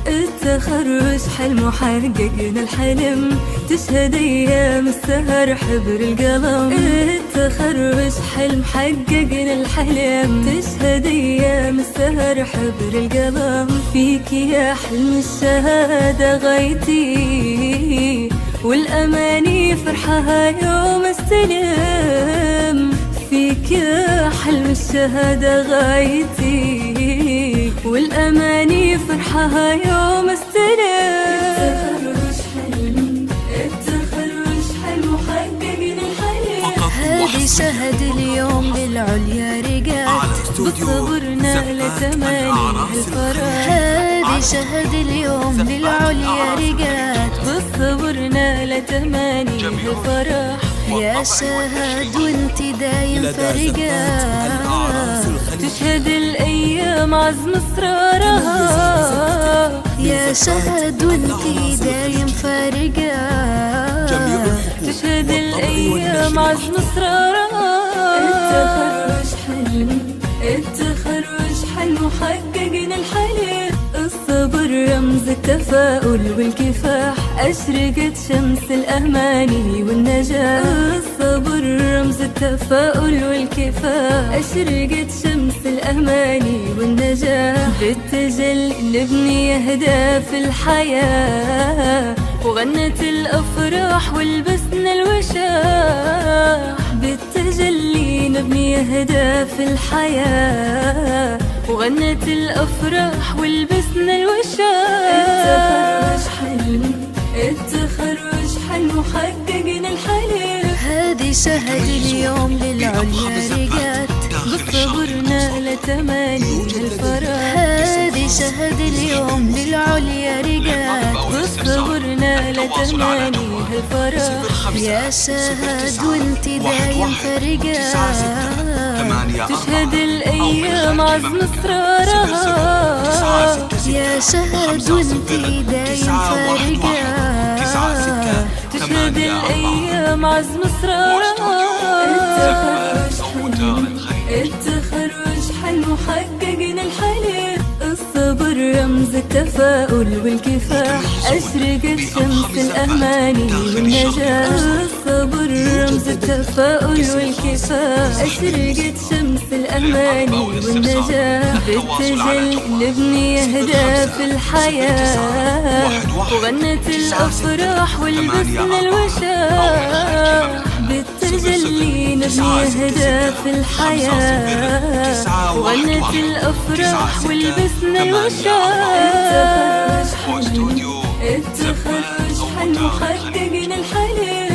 التخرج حلم وحققنا الحلم، تشهد ايام السهر حبر القلم. التخرج حلم حققنا الحلم، تشهد ايام السهر حبر القلم. فيك يا حلم الشهادة غايتي، والاماني فرحها يوم استلم. فيك يا حلم الشهادة غايتي، والأماني فرحها يوم استلم. التخرج حلم وحققنا الحلم. هذه شهد اليوم للعليا رقات، بصبرنا لتماني الفرح. هذه شهد اليوم للعليا رقات، بصبرنا لتماني الفرح. يا شهد وانت دايم فرقات، تشهد الايام عزم اصرارها. يا شهد وانت دايم فرقات، تشهد الايام عزم اصرارها. التخرج حلم، التخرج حلم وحققنا الحلم. الصبر رمز التفاؤل والكفاح، أشرقت شمس الأماني والنجاح. الصبر رمز التفاؤل والكفاح، أشرقت شمس الأماني والنجاح. بالتجلي نبني أهداف الحياة، وغنت الأفراح ولبسنا الوشاح. بالتجلي نبني أهداف الحياة، وغنت الأفراح ولبسنا الوشاح. التخرج حلم، التخرج حلم وحققنا الحلم. هذه شهد اليوم للعليا رقات، بصبرنا لتماني الفرح. هذه شهد اليوم للعليا رقات، بصبرنا لتماني الفرح. يا شهد وانت دايم فرقات، تشهد الايام عزم اصرارها. يا شهد وانت دايم فرقات، تشهد الايام عزم اصرارها. التخرج حلم وحققنا الحلم. الصبر رمز التفاؤل والكفاح، أشرقت شمس الأماني والنجاح. الصبر رمز التفاؤل والكفاح، أشرقت شمس الأماني والنجاح. بالتجلي نبني أهداف الحياة، وغنت الأفراح ولبسنا الوشاح. بالتجلي نبني أهداف الحياة، وغنت الأفراح ولبسنا الوشاح. التخرج حلم وحققنا الحلم.